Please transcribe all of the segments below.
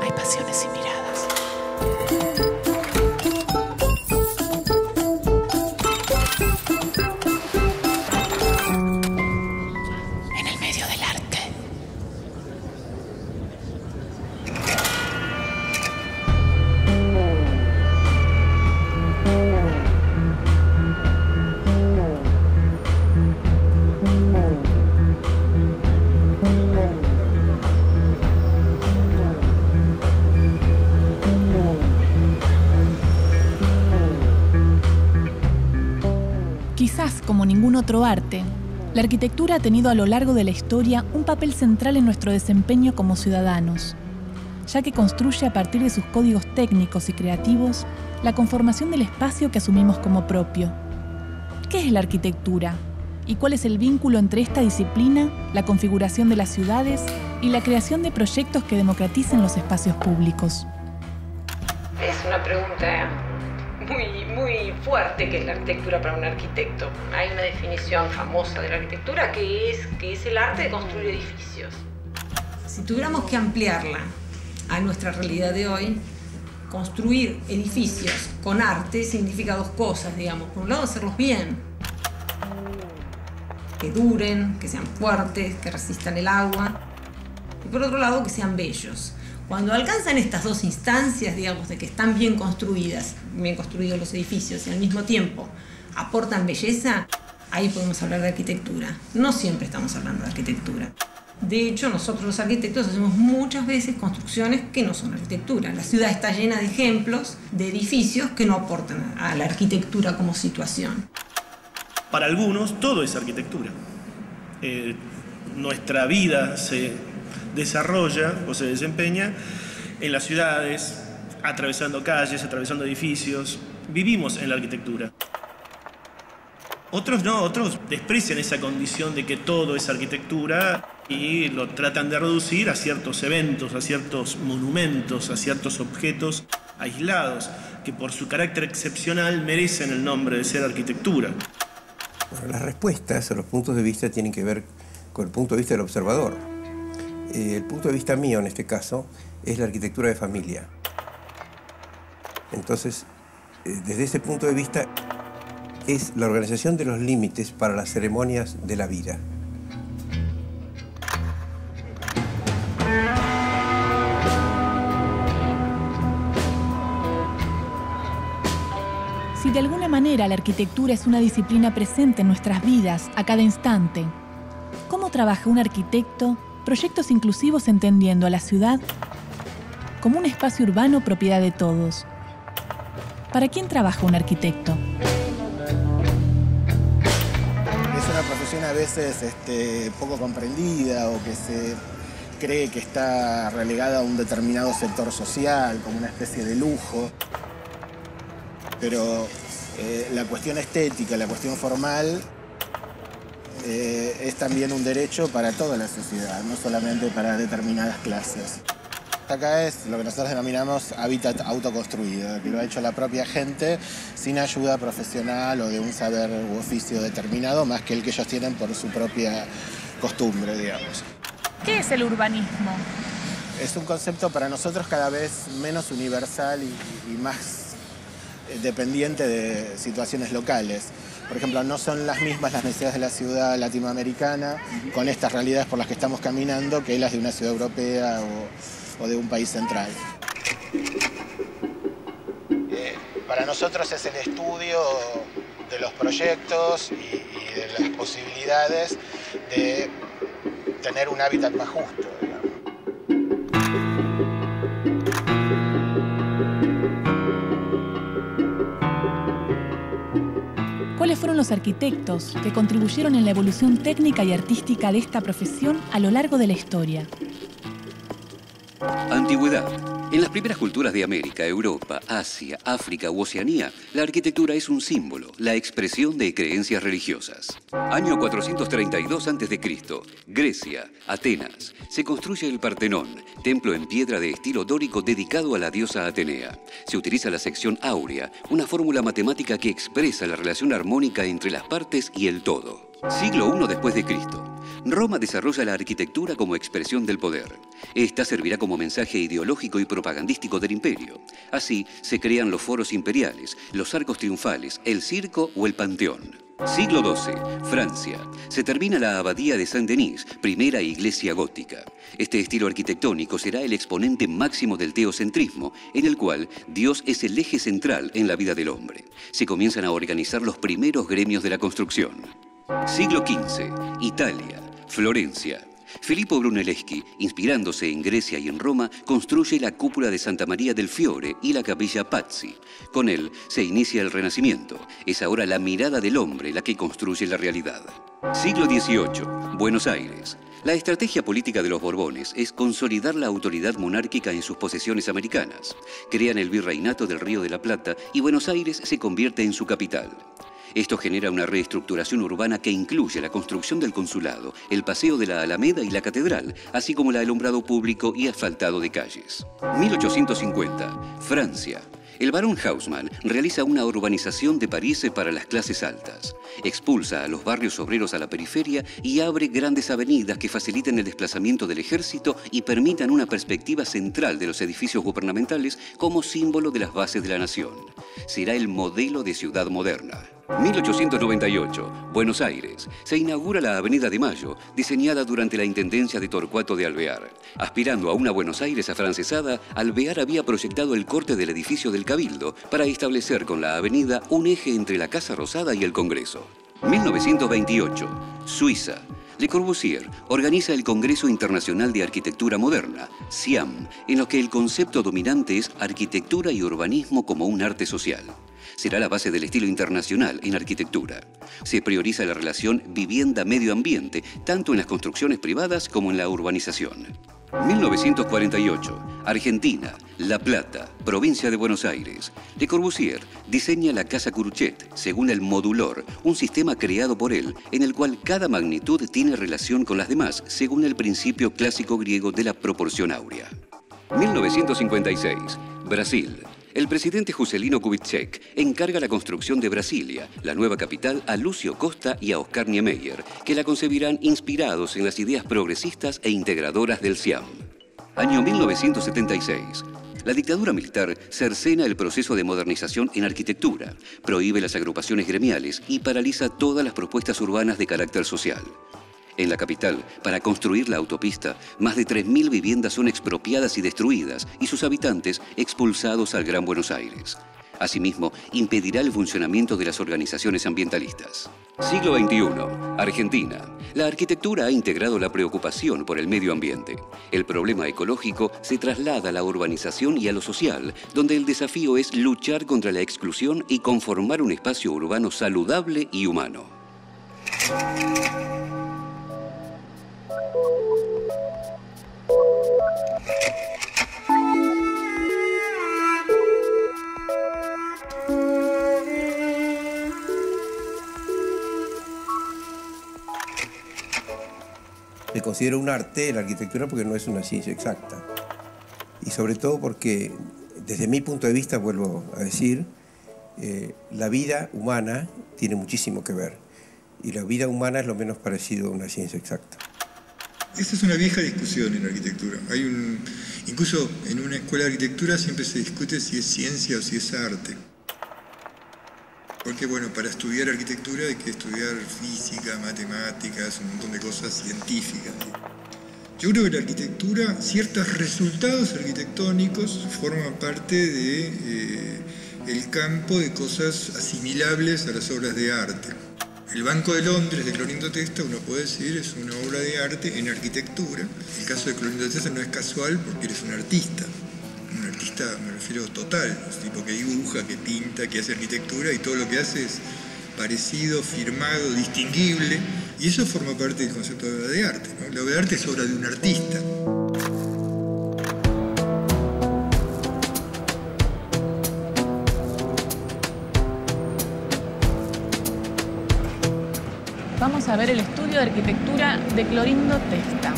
hay pasiones y miradas. En el medio del arte. Quizás como ningún otro arte, la arquitectura ha tenido a lo largo de la historia un papel central en nuestro desempeño como ciudadanos, ya que construye a partir de sus códigos técnicos y creativos la conformación del espacio que asumimos como propio. ¿Qué es la arquitectura? ¿Y cuál es el vínculo entre esta disciplina, la configuración de las ciudades y la creación de proyectos que democraticen los espacios públicos? Es una pregunta muy fuerte, que es la arquitectura para un arquitecto. Hay una definición famosa de la arquitectura que es el arte de construir edificios. Si tuviéramos que ampliarla a nuestra realidad de hoy, construir edificios con arte significa dos cosas, digamos. Por un lado, hacerlos bien, que duren, que sean fuertes, que resistan el agua. Y por otro lado, que sean bellos. Cuando alcanzan estas dos instancias, digamos, de que están bien construidos los edificios y al mismo tiempo aportan belleza, ahí podemos hablar de arquitectura. No siempre estamos hablando de arquitectura. De hecho, nosotros los arquitectos hacemos muchas veces construcciones que no son arquitectura. La ciudad está llena de ejemplos de edificios que no aportan a la arquitectura como situación. Para algunos, todo es arquitectura. Nuestra vida se desarrolla o se desempeña en las ciudades, atravesando calles, atravesando edificios. Vivimos en la arquitectura. Otros no, otros desprecian esa condición de que todo es arquitectura y lo tratan de reducir a ciertos eventos, a ciertos monumentos, a ciertos objetos aislados que por su carácter excepcional merecen el nombre de ser arquitectura. Bueno, las respuestas a los puntos de vista tienen que ver con el punto de vista del observador. El punto de vista mío, en este caso, es la arquitectura de familia. Entonces, desde ese punto de vista, es la organización de los límites para las ceremonias de la vida. Si de alguna manera la arquitectura es una disciplina presente en nuestras vidas a cada instante, ¿cómo trabaja un arquitecto proyectos inclusivos entendiendo a la ciudad como un espacio urbano propiedad de todos? ¿Para quién trabaja un arquitecto? Es una profesión a veces poco comprendida o que se cree que está relegada a un determinado sector social, como una especie de lujo. Pero la cuestión estética, la cuestión formal, es también un derecho para toda la sociedad, no solamente para determinadas clases. Acá es lo que nosotros denominamos hábitat autoconstruido, que lo ha hecho la propia gente sin ayuda profesional o de un saber u oficio determinado, más que el que ellos tienen por su propia costumbre, digamos. ¿Qué es el urbanismo? Es un concepto para nosotros cada vez menos universal y más dependiente de situaciones locales. Por ejemplo, no son las mismas las necesidades de la ciudad latinoamericana con estas realidades por las que estamos caminando que las de una ciudad europea o de un país central. Para nosotros es el estudio de los proyectos y de las posibilidades de tener un hábitat más justo, digamos. ¿Cuáles fueron los arquitectos que contribuyeron en la evolución técnica y artística de esta profesión a lo largo de la historia? Antigüedad. En las primeras culturas de América, Europa, Asia, África u Oceanía, la arquitectura es un símbolo, la expresión de creencias religiosas. Año 432 a.C., Grecia, Atenas. Se construye el Partenón, templo en piedra de estilo dórico dedicado a la diosa Atenea. Se utiliza la sección áurea, una fórmula matemática que expresa la relación armónica entre las partes y el todo. Siglo I después de Cristo. Roma desarrolla la arquitectura como expresión del poder. Esta servirá como mensaje ideológico y propagandístico del imperio. Así se crean los foros imperiales, los arcos triunfales, el circo o el panteón. Siglo XII, Francia. Se termina la abadía de Saint-Denis, primera iglesia gótica. Este estilo arquitectónico será el exponente máximo del teocentrismo, en el cual Dios es el eje central en la vida del hombre. Se comienzan a organizar los primeros gremios de la construcción. Siglo XV, Italia, Florencia. Filippo Brunelleschi, inspirándose en Grecia y en Roma, construye la cúpula de Santa María del Fiore y la capilla Pazzi. Con él se inicia el Renacimiento. Es ahora la mirada del hombre la que construye la realidad. Siglo XVIII, Buenos Aires. La estrategia política de los Borbones es consolidar la autoridad monárquica en sus posesiones americanas. Crean el virreinato del Río de la Plata y Buenos Aires se convierte en su capital. Esto genera una reestructuración urbana que incluye la construcción del consulado, el paseo de la Alameda y la catedral, así como el alumbrado público y asfaltado de calles. 1850, Francia. El barón Haussmann realiza una urbanización de París para las clases altas. Expulsa a los barrios obreros a la periferia y abre grandes avenidas que faciliten el desplazamiento del ejército y permitan una perspectiva central de los edificios gubernamentales como símbolo de las bases de la nación. Será el modelo de ciudad moderna. 1898, Buenos Aires. Se inaugura la Avenida de Mayo, diseñada durante la intendencia de Torcuato de Alvear. Aspirando a una Buenos Aires afrancesada, Alvear había proyectado el corte del edificio del Cabildo para establecer con la avenida un eje entre la Casa Rosada y el Congreso. 1928, Suiza. Le Corbusier organiza el Congreso Internacional de Arquitectura Moderna, CIAM, en lo que el concepto dominante es arquitectura y urbanismo como un arte social. Será la base del estilo internacional en arquitectura. Se prioriza la relación vivienda-medio ambiente, tanto en las construcciones privadas como en la urbanización. 1948, Argentina, La Plata, provincia de Buenos Aires. Le Corbusier diseña la Casa Curuchet según el modulor, un sistema creado por él en el cual cada magnitud tiene relación con las demás según el principio clásico griego de la proporción áurea. 1956, Brasil. El presidente Juscelino Kubitschek encarga la construcción de Brasilia, la nueva capital, a Lucio Costa y a Oscar Niemeyer, que la concebirán inspirados en las ideas progresistas e integradoras del CIAM. Año 1976. La dictadura militar cercena el proceso de modernización en arquitectura, prohíbe las agrupaciones gremiales y paraliza todas las propuestas urbanas de carácter social. En la capital, para construir la autopista, más de 3.000 viviendas son expropiadas y destruidas y sus habitantes expulsados al Gran Buenos Aires. Asimismo, impedirá el funcionamiento de las organizaciones ambientalistas. Siglo XXI, Argentina. La arquitectura ha integrado la preocupación por el medio ambiente. El problema ecológico se traslada a la urbanización y a lo social, donde el desafío es luchar contra la exclusión y conformar un espacio urbano saludable y humano. Se considera un arte la arquitectura porque no es una ciencia exacta. Y sobre todo porque, desde mi punto de vista, vuelvo a decir, la vida humana tiene muchísimo que ver. Y la vida humana es lo menos parecido a una ciencia exacta. Esta es una vieja discusión en la arquitectura. Incluso en una escuela de arquitectura siempre se discute si es ciencia o si es arte. Porque, bueno, para estudiar arquitectura hay que estudiar física, matemáticas, un montón de cosas científicas. Yo creo que la arquitectura, ciertos resultados arquitectónicos forman parte del campo de cosas asimilables a las obras de arte. El Banco de Londres de Clorindo Testa, uno puede decir, es una obra de arte en arquitectura. El caso de Clorindo Testa no es casual porque eres un artista. Un artista, me refiero, total, un tipo que dibuja, que pinta, que hace arquitectura y todo lo que hace es parecido, firmado, distinguible. Y eso forma parte del concepto de obra de arte, ¿no? La obra de arte es obra de un artista. Vamos a ver el estudio de arquitectura de Clorindo Testa.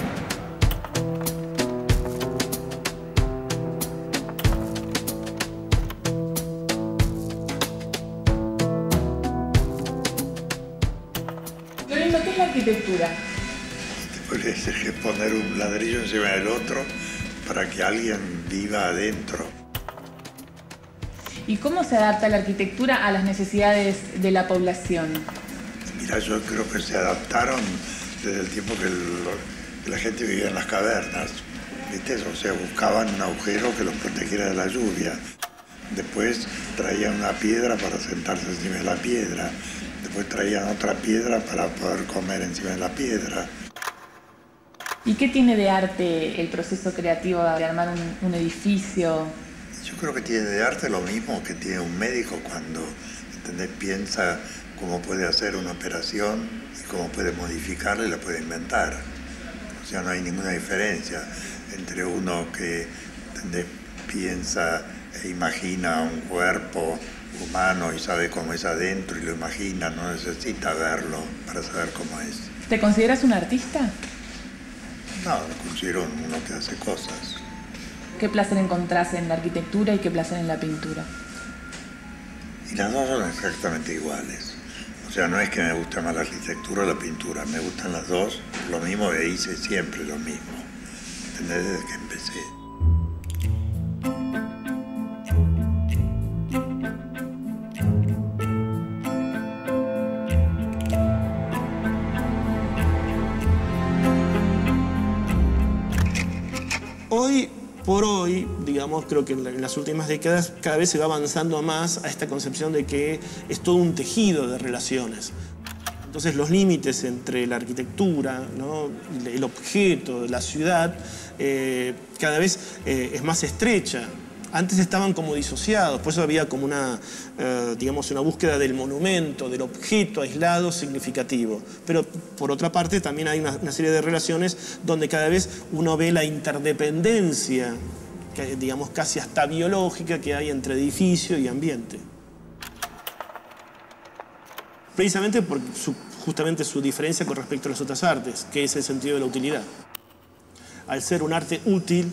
Clorindo, ¿qué es la arquitectura? puede ser que poner un ladrillo encima del otro para que alguien viva adentro. ¿Y cómo se adapta la arquitectura a las necesidades de la población? Mira, yo creo que se adaptaron desde el tiempo que la gente vivía en las cavernas, ¿viste? O sea, buscaban un agujero que los protegiera de la lluvia. Después traían una piedra para sentarse encima de la piedra. Después traían otra piedra para poder comer encima de la piedra. ¿Y qué tiene de arte el proceso creativo de armar un edificio? Yo creo que tiene de arte lo mismo que tiene un médico cuando, ¿entendés?, piensa cómo puede hacer una operación y cómo puede modificarla y la puede inventar. O sea, no hay ninguna diferencia entre uno que, ¿entendés?, piensa e imagina un cuerpo humano y sabe cómo es adentro y lo imagina, no necesita verlo para saber cómo es. ¿Te consideras un artista? No, me considero uno que hace cosas. ¿Qué placer encontrás en la arquitectura y qué placer en la pintura? Y las dos son exactamente iguales. O sea, no es que me guste más la arquitectura o la pintura, me gustan las dos, lo mismo, e hice siempre lo mismo. ¿Entendés? Desde que empecé. Hoy por hoy, digamos, creo que en las últimas décadas cada vez se va avanzando más a esta concepción de que es todo un tejido de relaciones. Entonces los límites entre la arquitectura, ¿no?, el objeto, la ciudad, cada vez es más estrecha. Antes estaban como disociados, por eso había como digamos, una búsqueda del monumento, del objeto aislado significativo. Pero por otra parte también hay una serie de relaciones donde cada vez uno ve la interdependencia, digamos casi hasta biológica, que hay entre edificio y ambiente. Precisamente por justamente su diferencia con respecto a las otras artes, que es el sentido de la utilidad. Al ser un arte útil,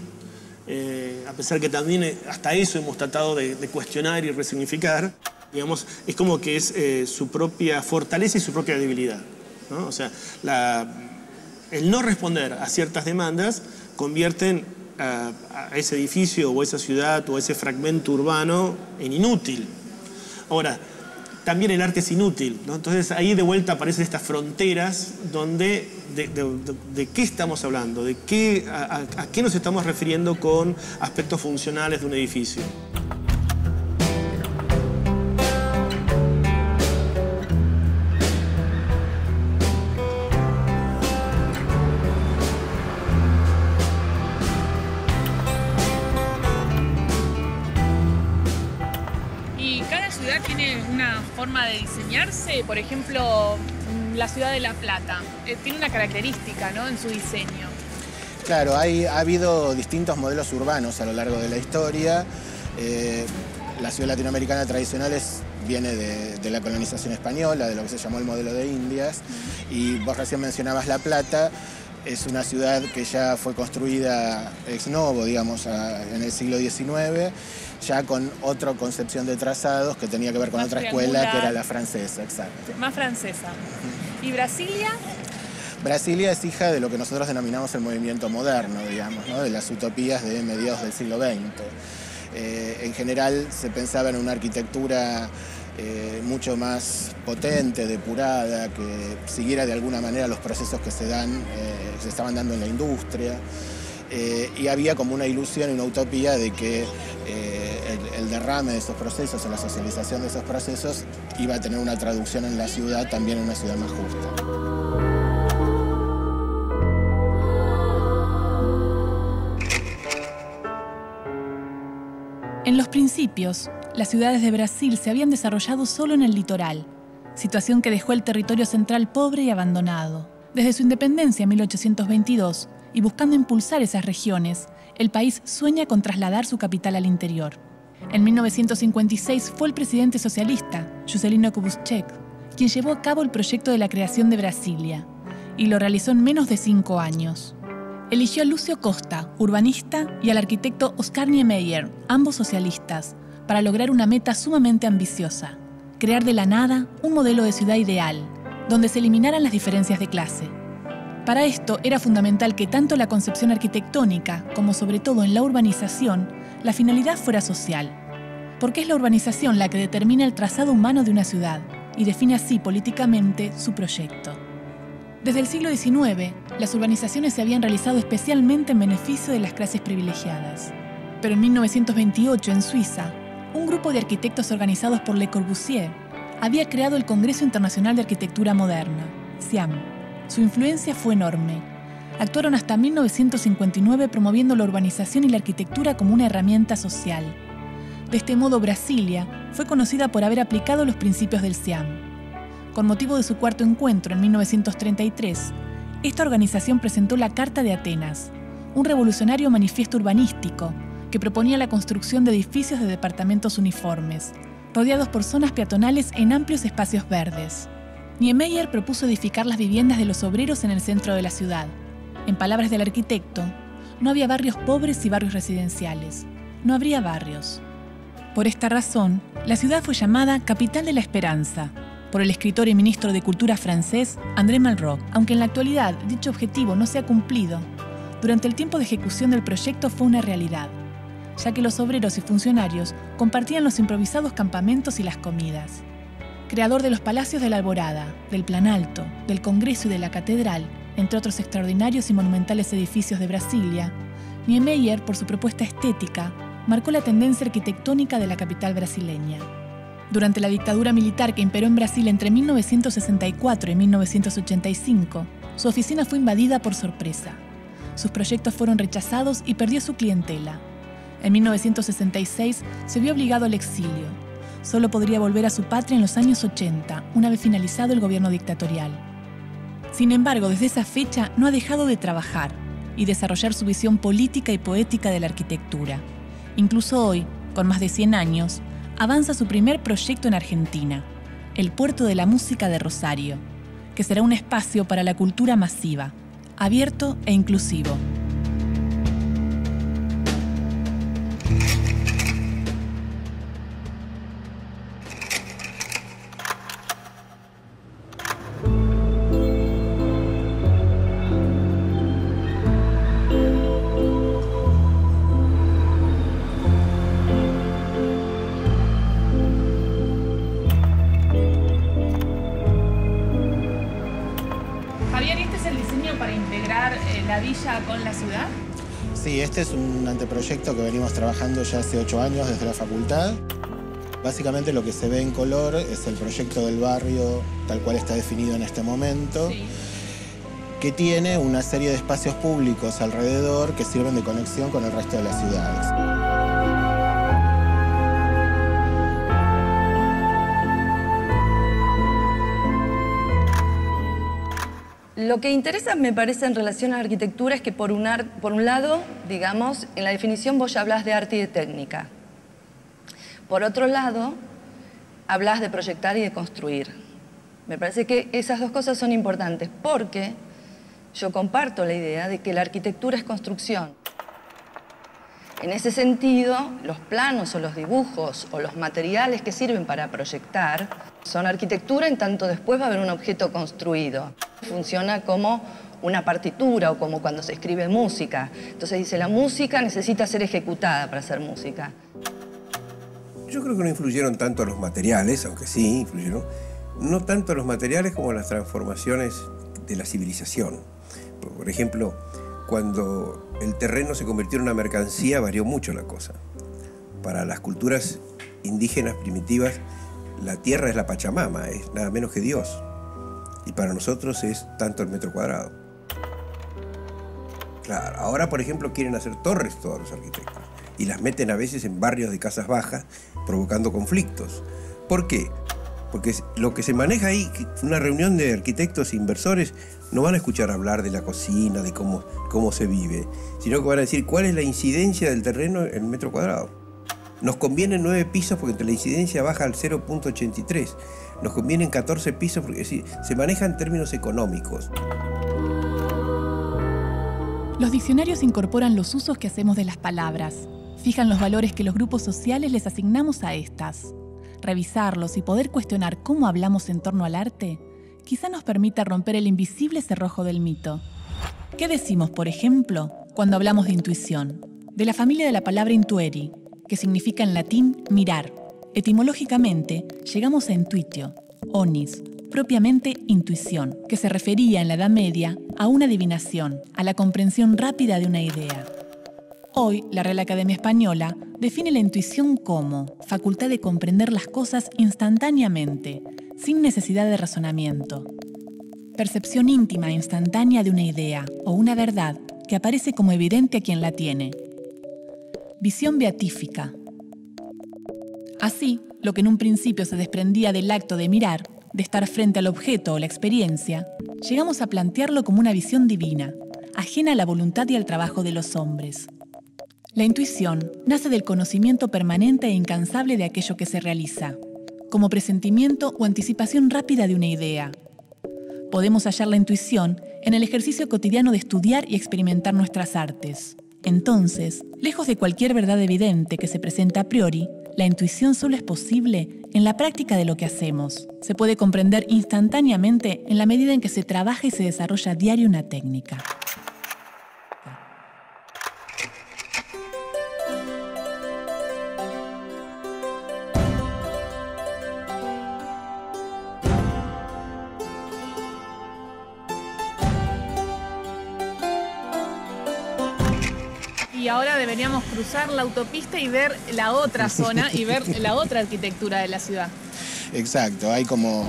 a pesar que también hasta eso hemos tratado de cuestionar y resignificar, digamos, es como que es su propia fortaleza y su propia debilidad, ¿no? O sea, el no responder a ciertas demandas convierten a ese edificio o esa ciudad o ese fragmento urbano en inútil. Ahora, también el arte es inútil, ¿no? Entonces ahí de vuelta aparecen estas fronteras donde de qué estamos hablando, a qué nos estamos refiriendo con aspectos funcionales de un edificio. Tiene una forma de diseñarse, por ejemplo, la ciudad de La Plata, tiene una característica, ¿no?, en su diseño. Claro, ha habido distintos modelos urbanos a lo largo de la historia. La ciudad latinoamericana tradicional viene de la colonización española, de lo que se llamó el modelo de Indias, y vos recién mencionabas La Plata. Es una ciudad que ya fue construida ex novo, digamos, en el siglo XIX, ya con otra concepción de trazados que tenía que ver con otra escuela, que era la francesa, exacto. Más francesa. ¿Y Brasilia? Brasilia es hija de lo que nosotros denominamos el movimiento moderno, digamos, ¿no?, de las utopías de mediados del siglo XX. En general se pensaba en una arquitectura mucho más potente, depurada, que siguiera de alguna manera los procesos que se estaban dando en la industria. Y había como una ilusión y una utopía de que el derrame de esos procesos, o la socialización de esos procesos, iba a tener una traducción en la ciudad, también en una ciudad más justa. En los principios, las ciudades de Brasil se habían desarrollado solo en el litoral, situación que dejó el territorio central pobre y abandonado. Desde su independencia en 1822, y buscando impulsar esas regiones, el país sueña con trasladar su capital al interior. En 1956 fue el presidente socialista, Juscelino Kubitschek, quien llevó a cabo el proyecto de la creación de Brasilia, y lo realizó en menos de 5 años. Eligió a Lúcio Costa, urbanista, y al arquitecto Oscar Niemeyer, ambos socialistas, para lograr una meta sumamente ambiciosa: crear de la nada un modelo de ciudad ideal, donde se eliminaran las diferencias de clase. Para esto era fundamental que tanto la concepción arquitectónica como sobre todo en la urbanización, la finalidad fuera social. Porque es la urbanización la que determina el trazado humano de una ciudad y define así políticamente su proyecto. Desde el siglo XIX, las urbanizaciones se habían realizado especialmente en beneficio de las clases privilegiadas. Pero en 1928, en Suiza, un grupo de arquitectos organizados por Le Corbusier había creado el Congreso Internacional de Arquitectura Moderna, CIAM. Su influencia fue enorme. Actuaron hasta 1959 promoviendo la urbanización y la arquitectura como una herramienta social. De este modo, Brasilia fue conocida por haber aplicado los principios del CIAM. Con motivo de su cuarto encuentro en 1933, esta organización presentó la Carta de Atenas, un revolucionario manifiesto urbanístico que proponía la construcción de edificios de departamentos uniformes, rodeados por zonas peatonales en amplios espacios verdes. Niemeyer propuso edificar las viviendas de los obreros en el centro de la ciudad. En palabras del arquitecto, no había barrios pobres y barrios residenciales. No habría barrios. Por esta razón, la ciudad fue llamada Capital de la Esperanza, por el escritor y ministro de Cultura francés André Malraux. Aunque en la actualidad dicho objetivo no se ha cumplido, durante el tiempo de ejecución del proyecto fue una realidad, ya que los obreros y funcionarios compartían los improvisados campamentos y las comidas. Creador de los Palacios de la Alborada, del Planalto, del Congreso y de la Catedral, entre otros extraordinarios y monumentales edificios de Brasilia, Niemeyer, por su propuesta estética, marcó la tendencia arquitectónica de la capital brasileña. Durante la dictadura militar que imperó en Brasil entre 1964 y 1985, su oficina fue invadida por sorpresa. Sus proyectos fueron rechazados y perdió su clientela. En 1966 se vio obligado al exilio. Solo podría volver a su patria en los años 80, una vez finalizado el gobierno dictatorial. Sin embargo, desde esa fecha no ha dejado de trabajar y desarrollar su visión política y poética de la arquitectura. Incluso hoy, con más de 100 años, avanza su primer proyecto en Argentina, el Puerto de la Música de Rosario, que será un espacio para la cultura masiva, abierto e inclusivo. La villa con la ciudad? Sí, este es un anteproyecto que venimos trabajando ya hace 8 años desde la facultad. Básicamente lo que se ve en color es el proyecto del barrio tal cual está definido en este momento, sí, que tiene una serie de espacios públicos alrededor que sirven de conexión con el resto de las ciudades. Lo que interesa, me parece, en relación a la arquitectura es que por un lado, digamos, en la definición vos ya hablas de arte y de técnica. Por otro lado, hablas de proyectar y de construir. Me parece que esas dos cosas son importantes porque yo comparto la idea de que la arquitectura es construcción. En ese sentido, los planos o los dibujos o los materiales que sirven para proyectar son arquitectura, en tanto después va a haber un objeto construido. Funciona como una partitura o como cuando se escribe música. Entonces dice, la música necesita ser ejecutada para hacer música. Yo creo que no influyeron tanto los materiales, aunque sí influyeron, no tanto los materiales como las transformaciones de la civilización. Por ejemplo, cuando el terreno se convirtió en una mercancía, varió mucho la cosa. Para las culturas indígenas primitivas, la tierra es la Pachamama, es nada menos que Dios. Y para nosotros es tanto el metro cuadrado. Claro, ahora, por ejemplo, quieren hacer torres todos los arquitectos. Y las meten a veces en barrios de casas bajas, provocando conflictos. ¿Por qué? Porque lo que se maneja ahí, una reunión de arquitectos e inversores, no van a escuchar hablar de la cocina, de cómo se vive, sino que van a decir cuál es la incidencia del terreno en el metro cuadrado. Nos convienen 9 pisos porque la incidencia baja al 0.83. Nos convienen 14 pisos porque es decir, se maneja en términos económicos. Los diccionarios incorporan los usos que hacemos de las palabras, fijan los valores que los grupos sociales les asignamos a estas. Revisarlos y poder cuestionar cómo hablamos en torno al arte, quizá nos permita romper el invisible cerrojo del mito. ¿Qué decimos, por ejemplo, cuando hablamos de intuición? De la familia de la palabra intueri, que significa en latín mirar. Etimológicamente, llegamos a intuitio, onis, propiamente intuición, que se refería en la Edad Media a una adivinación, a la comprensión rápida de una idea. Hoy, la Real Academia Española define la intuición como facultad de comprender las cosas instantáneamente, sin necesidad de razonamiento. Percepción íntima e instantánea de una idea o una verdad que aparece como evidente a quien la tiene. Visión beatífica. Así, lo que en un principio se desprendía del acto de mirar, de estar frente al objeto o la experiencia, llegamos a plantearlo como una visión divina, ajena a la voluntad y al trabajo de los hombres. La intuición nace del conocimiento permanente e incansable de aquello que se realiza, como presentimiento o anticipación rápida de una idea. Podemos hallar la intuición en el ejercicio cotidiano de estudiar y experimentar nuestras artes. Entonces, lejos de cualquier verdad evidente que se presenta a priori, la intuición solo es posible en la práctica de lo que hacemos. Se puede comprender instantáneamente en la medida en que se trabaja y se desarrolla a diario una técnica. Y ahora deberíamos cruzar la autopista y ver la otra zona y ver la otra arquitectura de la ciudad. Exacto, hay como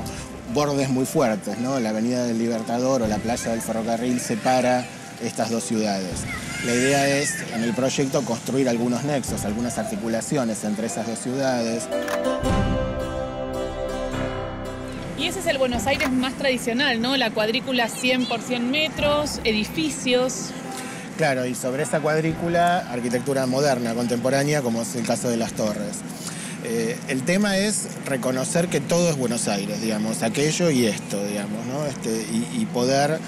bordes muy fuertes, ¿no? La Avenida del Libertador o la Plaza del Ferrocarril separa estas dos ciudades. La idea es, en el proyecto, construir algunos nexos, algunas articulaciones entre esas dos ciudades. Y ese es el Buenos Aires más tradicional, ¿no? La cuadrícula 100 por 100 metros, edificios. Claro, y sobre esa cuadrícula, arquitectura moderna, contemporánea, como es el caso de las torres. El tema es reconocer que todo es Buenos Aires, digamos, aquello y esto, digamos, ¿no? Y poder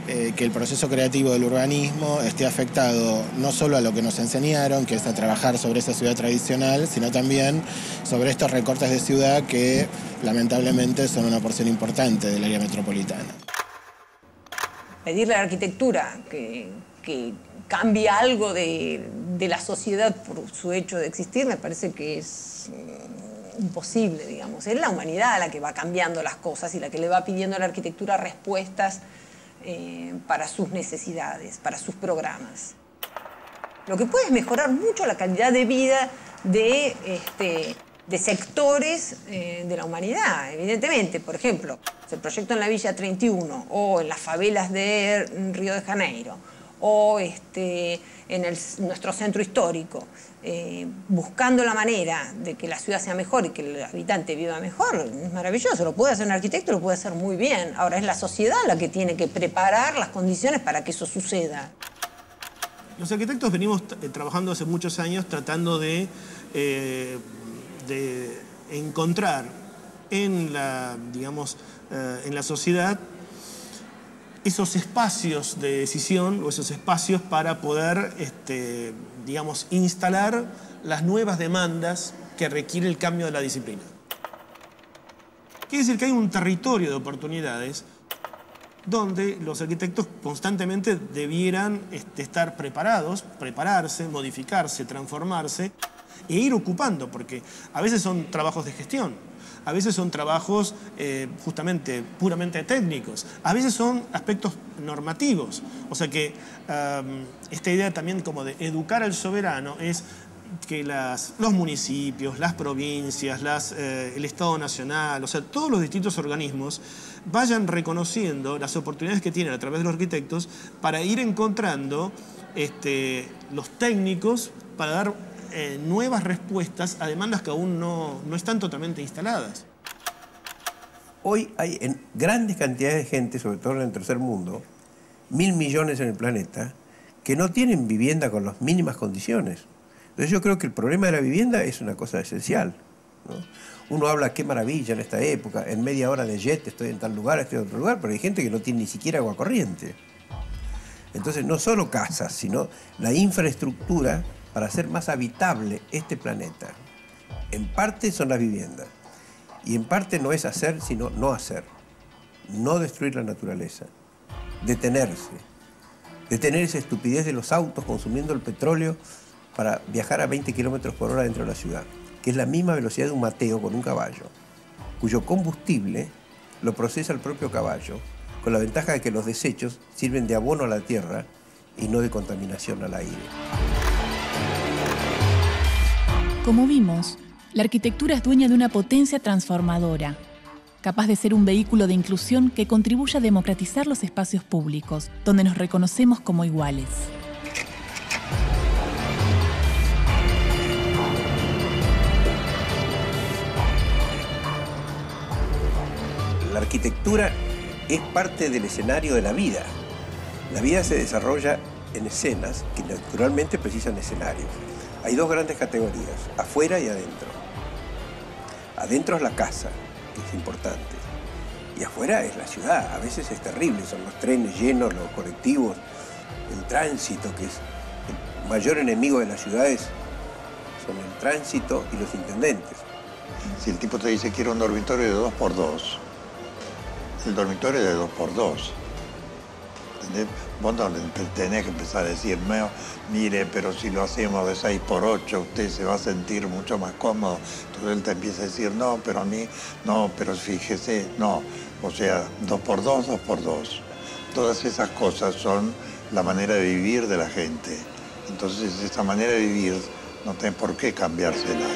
que el proceso creativo del urbanismo esté afectado no solo a lo que nos enseñaron, que es a trabajar sobre esa ciudad tradicional, sino también sobre estos recortes de ciudad que lamentablemente son una porción importante del área metropolitana. Pedirle a la arquitectura que cambie algo de la sociedad por su hecho de existir, me parece que es imposible, digamos. Es la humanidad la que va cambiando las cosas y la que le va pidiendo a la arquitectura respuestas para sus necesidades, para sus programas. Lo que puede es mejorar mucho la calidad de vida de sectores de la humanidad, evidentemente. Por ejemplo, el proyecto en la Villa 31 o en las favelas de Río de Janeiro o en nuestro centro histórico, buscando la manera de que la ciudad sea mejor y que el habitante viva mejor, es maravilloso. Lo puede hacer un arquitecto, lo puede hacer muy bien. Ahora es la sociedad la que tiene que preparar las condiciones para que eso suceda. Los arquitectos venimos trabajando hace muchos años tratando de encontrar en la sociedad esos espacios de decisión o esos espacios para poder, instalar las nuevas demandas que requiere el cambio de la disciplina. Quiere decir que hay un territorio de oportunidades donde los arquitectos constantemente debieran estar preparados, prepararse, modificarse, transformarse e ir ocupando, porque a veces son trabajos de gestión, a veces son trabajos justamente puramente técnicos, a veces son aspectos normativos. O sea que esta idea también como de educar al soberano es que los municipios, las provincias, el Estado Nacional, o sea, todos los distintos organismos vayan reconociendo las oportunidades que tienen a través de los arquitectos para ir encontrando los técnicos para dar nuevas respuestas a demandas que aún no están totalmente instaladas. Hoy hay en grandes cantidades de gente, sobre todo en el tercer mundo, 1.000 millones en el planeta, que no tienen vivienda con las mínimas condiciones. Entonces yo creo que el problema de la vivienda es una cosa esencial, ¿no? Uno habla, qué maravilla en esta época, en media hora de jet estoy en tal lugar, estoy en otro lugar, pero hay gente que no tiene ni siquiera agua corriente. Entonces no solo casas, sino la infraestructura para hacer más habitable este planeta. En parte son las viviendas, y en parte no es hacer, sino no hacer. No destruir la naturaleza, detenerse, Detener esa estupidez de los autos consumiendo el petróleo para viajar a 20 kilómetros por hora dentro de la ciudad, que es la misma velocidad de un Mateo con un caballo, cuyo combustible lo procesa el propio caballo, con la ventaja de que los desechos sirven de abono a la tierra y no de contaminación al aire. Como vimos, la arquitectura es dueña de una potencia transformadora, capaz de ser un vehículo de inclusión que contribuya a democratizar los espacios públicos, donde nos reconocemos como iguales. La arquitectura es parte del escenario de la vida. La vida se desarrolla en escenas que naturalmente precisan escenarios. Hay dos grandes categorías, afuera y adentro. Adentro es la casa, que es importante, y afuera es la ciudad. A veces es terrible, son los trenes llenos, los colectivos, el tránsito, que es el mayor enemigo de las ciudades, son el tránsito y los intendentes. Si el tipo te dice quiero un dormitorio de 2x2, el dormitorio es de 2x2. ¿Entendés? Vos no tenés que empezar a decir, mire, pero si lo hacemos de 6x8, usted se va a sentir mucho más cómodo. Entonces él te empieza a decir, no, pero a mí, no, pero fíjese, no. O sea, 2x2, 2x2. Todas esas cosas son la manera de vivir de la gente. Entonces, esa manera de vivir no tenés por qué cambiárselas.